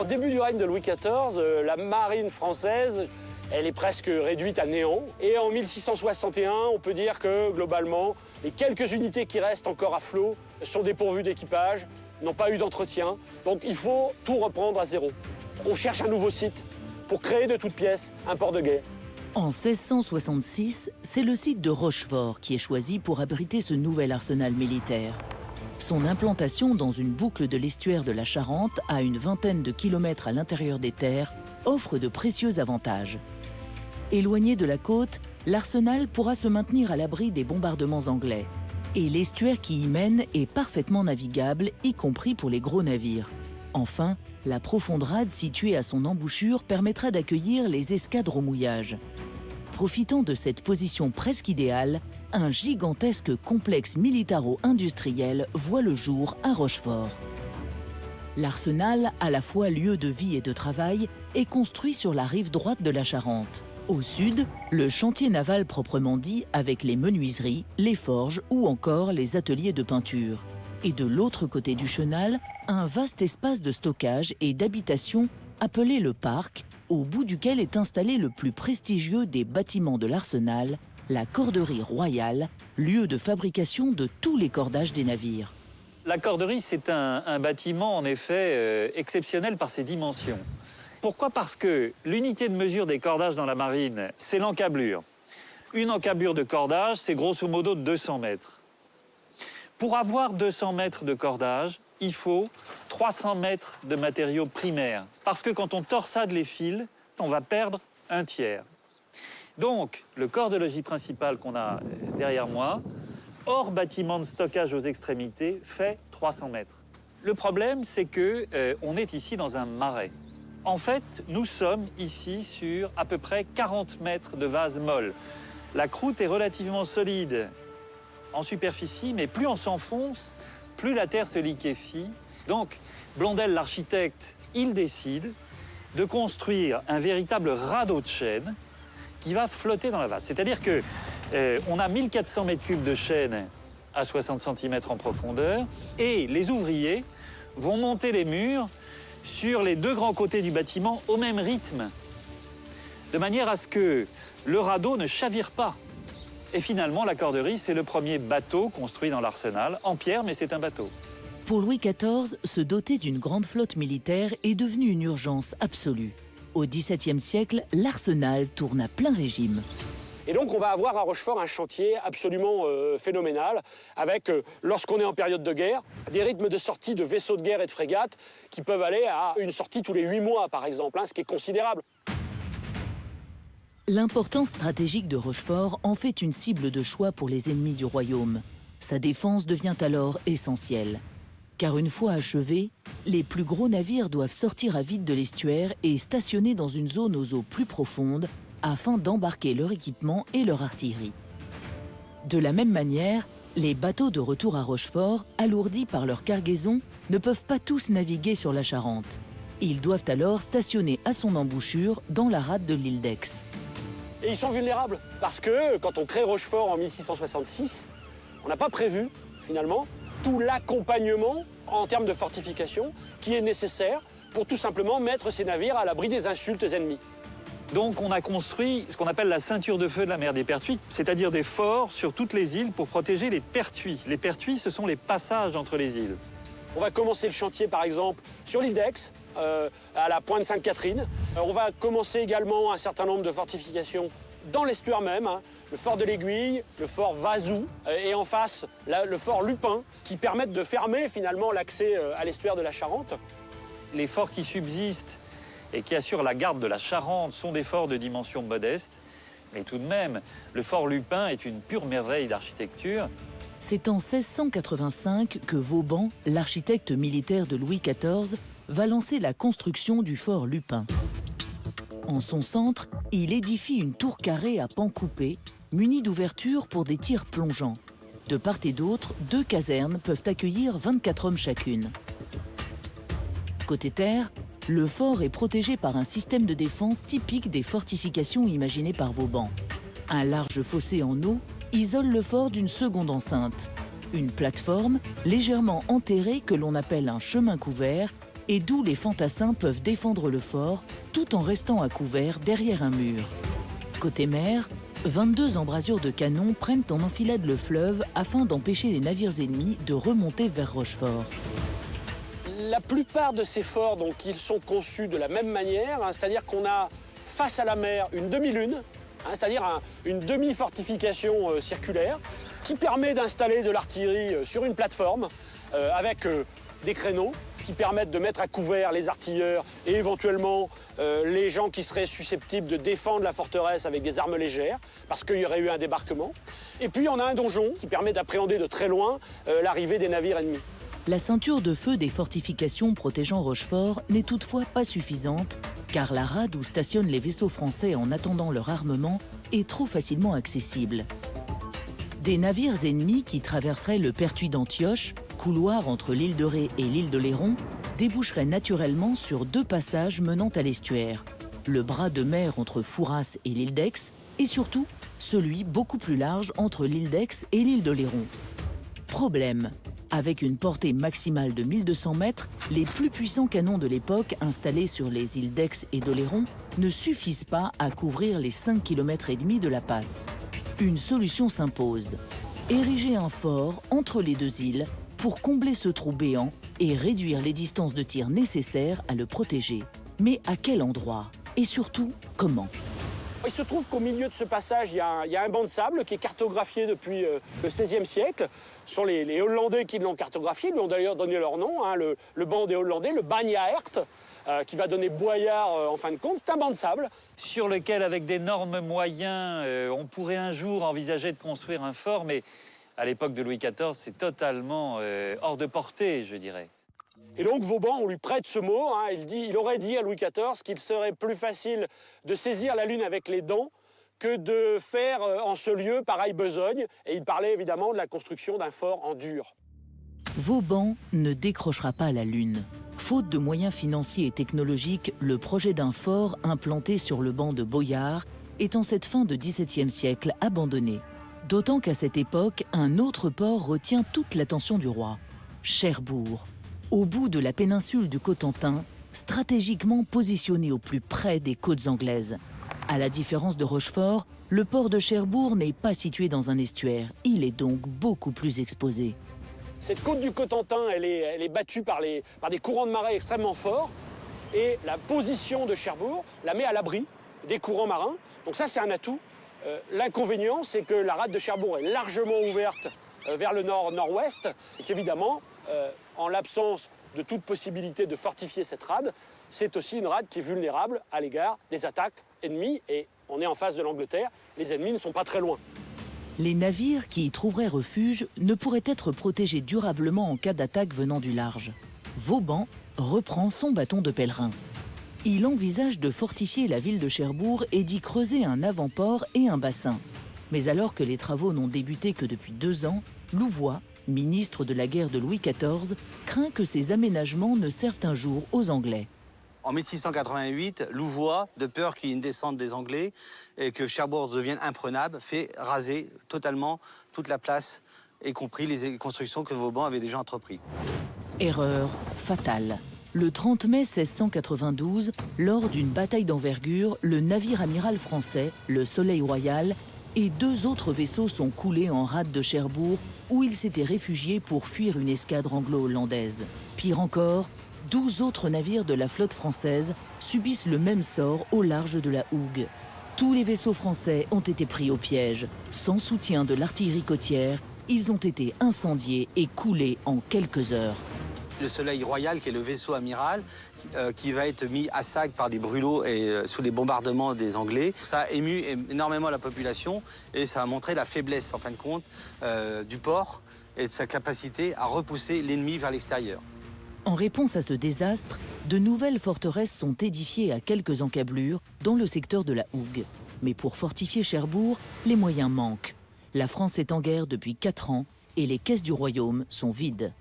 début du règne de Louis XIV, la marine française, elle est presque réduite à néant. Et en 1661, on peut dire que, globalement, les quelques unités qui restent encore à flot sont dépourvues d'équipage, n'ont pas eu d'entretien. Donc il faut tout reprendre à zéro. On cherche un nouveau site pour créer de toutes pièces un port de guerre. En 1666, c'est le site de Rochefort qui est choisi pour abriter ce nouvel arsenal militaire. Son implantation dans une boucle de l'estuaire de la Charente, à une vingtaine de kilomètres à l'intérieur des terres, offre de précieux avantages. Éloigné de la côte, l'arsenal pourra se maintenir à l'abri des bombardements anglais. Et l'estuaire qui y mène est parfaitement navigable, y compris pour les gros navires. Enfin, la profonde rade située à son embouchure permettra d'accueillir les escadres au mouillage. Profitant de cette position presque idéale, un gigantesque complexe militaro-industriel voit le jour à Rochefort. L'arsenal, à la fois lieu de vie et de travail, est construit sur la rive droite de la Charente. Au sud, le chantier naval proprement dit, avec les menuiseries, les forges ou encore les ateliers de peinture. Et de l'autre côté du chenal, un vaste espace de stockage et d'habitation appelé le Parc, au bout duquel est installé le plus prestigieux des bâtiments de l'arsenal, la Corderie Royale, lieu de fabrication de tous les cordages des navires. La Corderie, c'est un bâtiment en effet exceptionnel par ses dimensions. Pourquoi? Parce que l'unité de mesure des cordages dans la marine, c'est l'encablure. Une encablure de cordage, c'est grosso modo 200 mètres. Pour avoir 200 mètres de cordage, il faut 300 mètres de matériaux primaires. Parce que quand on torsade les fils, on va perdre un tiers. Donc, le corps de logis principal qu'on a derrière moi, hors bâtiment de stockage aux extrémités, fait 300 mètres. Le problème, c'est qu'on est ici dans un marais. En fait, nous sommes ici sur à peu près 40 mètres de vase molle. La croûte est relativement solide en superficie, mais plus on s'enfonce, plus la terre se liquéfie. Donc, Blondel, l'architecte, il décide de construire un véritable radeau de chêne qui va flotter dans la vase. C'est-à-dire qu'on a 1400 mètres cubes de chêne à 60 cm en profondeur, et les ouvriers vont monter les murs sur les deux grands côtés du bâtiment au même rythme, de manière à ce que le radeau ne chavire pas. Et finalement, la Corderie, c'est le premier bateau construit dans l'arsenal, en pierre, mais c'est un bateau. Pour Louis XIV, se doter d'une grande flotte militaire est devenu une urgence absolue. Au XVIIe siècle, l'arsenal tourne à plein régime. Et donc, on va avoir à Rochefort un chantier absolument phénoménal, avec, lorsqu'on est en période de guerre, des rythmes de sortie de vaisseaux de guerre et de frégates qui peuvent aller à une sortie tous les 8 mois, par exemple, ce qui est considérable. L'importance stratégique de Rochefort en fait une cible de choix pour les ennemis du royaume. Sa défense devient alors essentielle. Car une fois achevée, les plus gros navires doivent sortir à vide de l'estuaire et stationner dans une zone aux eaux plus profondes afin d'embarquer leur équipement et leur artillerie. De la même manière, les bateaux de retour à Rochefort, alourdis par leur cargaison, ne peuvent pas tous naviguer sur la Charente. Ils doivent alors stationner à son embouchure dans la rade de l'île d'Aix. Et ils sont vulnérables, parce que quand on crée Rochefort en 1666, on n'a pas prévu, finalement, tout l'accompagnement en termes de fortification qui est nécessaire pour tout simplement mettre ces navires à l'abri des insultes ennemies. Donc on a construit ce qu'on appelle la ceinture de feu de la mer des Pertuis, c'est-à-dire des forts sur toutes les îles pour protéger les pertuis. Les pertuis, ce sont les passages entre les îles. On va commencer le chantier, par exemple, sur l'île d'Aix, à la pointe Sainte-Catherine. On va commencer également un certain nombre de fortifications dans l'estuaire même, le fort de l'Aiguille, le fort Vazou, et en face, le fort Lupin, qui permettent de fermer finalement l'accès à l'estuaire de la Charente. Les forts qui subsistent et qui assurent la garde de la Charente sont des forts de dimension modeste, mais tout de même, le fort Lupin est une pure merveille d'architecture. C'est en 1685 que Vauban, l'architecte militaire de Louis XIV, va lancer la construction du fort Lupin. En son centre, il édifie une tour carrée à pans coupés, munie d'ouvertures pour des tirs plongeants. De part et d'autre, 2 casernes peuvent accueillir 24 hommes chacune. Côté terre, le fort est protégé par un système de défense typique des fortifications imaginées par Vauban. Un large fossé en eau isole le fort d'une seconde enceinte. Une plateforme, légèrement enterrée que l'on appelle un chemin couvert, et d'où les fantassins peuvent défendre le fort tout en restant à couvert derrière un mur. Côté mer, 22 embrasures de canon prennent en enfilade le fleuve afin d'empêcher les navires ennemis de remonter vers Rochefort. La plupart de ces forts, donc, ils sont conçus de la même manière, hein, c'est-à-dire qu'on a face à la mer une demi-lune, hein, c'est-à-dire une demi-fortification circulaire qui permet d'installer de l'artillerie sur une plateforme avec des créneaux qui permettent de mettre à couvert les artilleurs et éventuellement les gens qui seraient susceptibles de défendre la forteresse avec des armes légères parce qu'il y aurait eu un débarquement. Et puis on a un donjon qui permet d'appréhender de très loin l'arrivée des navires ennemis. La ceinture de feu des fortifications protégeant Rochefort n'est toutefois pas suffisante, car la rade où stationnent les vaisseaux français en attendant leur armement est trop facilement accessible. Des navires ennemis qui traverseraient le pertuis d'Antioche, couloir entre l'île de Ré et l'île de Léron, déboucheraient naturellement sur 2 passages menant à l'estuaire. Le bras de mer entre Fouras et l'île d'Aix, et surtout celui beaucoup plus large entre l'île d'Aix et l'île de Léron. Problème. Avec une portée maximale de 1200 mètres, les plus puissants canons de l'époque installés sur les îles d'Aix et d'Oléron ne suffisent pas à couvrir les 5,5 km de la passe. Une solution s'impose. Ériger un fort entre les 2 îles pour combler ce trou béant et réduire les distances de tir nécessaires à le protéger. Mais à quel endroit? Et surtout, comment? Il se trouve qu'au milieu de ce passage, il y a un banc de sable qui est cartographié depuis le XVIe siècle. Ce sont les Hollandais qui l'ont cartographié, lui ont d'ailleurs donné leur nom, hein, le banc des Hollandais, le Banjaert, qui va donner Boyard en fin de compte. C'est un banc de sable. Sur lequel, avec d'énormes moyens, on pourrait un jour envisager de construire un fort, mais à l'époque de Louis XIV, c'est totalement hors de portée, je dirais. Et donc Vauban, on lui prête ce mot, hein, il aurait dit à Louis XIV qu'il serait plus facile de saisir la Lune avec les dents que de faire en ce lieu pareille besogne. Et il parlait évidemment de la construction d'un fort en dur. Vauban ne décrochera pas la Lune. Faute de moyens financiers et technologiques, le projet d'un fort implanté sur le banc de Boyard est en cette fin de XVIIe siècle abandonné. D'autant qu'à cette époque, un autre port retient toute l'attention du roi, Cherbourg. Au bout de la péninsule du Cotentin, stratégiquement positionné au plus près des côtes anglaises. À la différence de Rochefort, le port de Cherbourg n'est pas situé dans un estuaire. Il est donc beaucoup plus exposé. Cette côte du Cotentin, elle est battue par des courants de marée extrêmement forts. Et la position de Cherbourg la met à l'abri des courants marins. Donc ça, c'est un atout. L'inconvénient, c'est que la rade de Cherbourg est largement ouverte vers le nord-nord-ouest. Et qu'évidemment, en l'absence de toute possibilité de fortifier cette rade, c'est aussi une rade qui est vulnérable à l'égard des attaques ennemies. Et on est en face de l'Angleterre, les ennemis ne sont pas très loin. Les navires qui y trouveraient refuge ne pourraient être protégés durablement en cas d'attaque venant du large. Vauban reprend son bâton de pèlerin. Il envisage de fortifier la ville de Cherbourg et d'y creuser un avant-port et un bassin. Mais alors que les travaux n'ont débuté que depuis 2 ans, Louvois, ministre de la guerre de Louis XIV, craint que ces aménagements ne servent un jour aux Anglais. En 1688, Louvois, de peur qu'il y ait une descente des Anglais et que Cherbourg devienne imprenable, fait raser totalement toute la place, y compris les constructions que Vauban avait déjà entreprises. Erreur fatale. Le 30 mai 1692, lors d'une bataille d'envergure, le navire amiral français, le Soleil Royal, et 2 autres vaisseaux sont coulés en rade de Cherbourg, où ils s'étaient réfugiés pour fuir une escadre anglo-hollandaise. Pire encore, 12 autres navires de la flotte française subissent le même sort au large de la Hougue. Tous les vaisseaux français ont été pris au piège. Sans soutien de l'artillerie côtière, ils ont été incendiés et coulés en quelques heures. Le Soleil Royal, qui est le vaisseau amiral, qui va être mis à sac par des brûlots et sous les bombardements des Anglais. Ça a ému énormément la population et ça a montré la faiblesse, en fin de compte, du port et de sa capacité à repousser l'ennemi vers l'extérieur. En réponse à ce désastre, de nouvelles forteresses sont édifiées à quelques encablures dans le secteur de la Hougue. Mais pour fortifier Cherbourg, les moyens manquent. La France est en guerre depuis 4 ans et les caisses du royaume sont vides.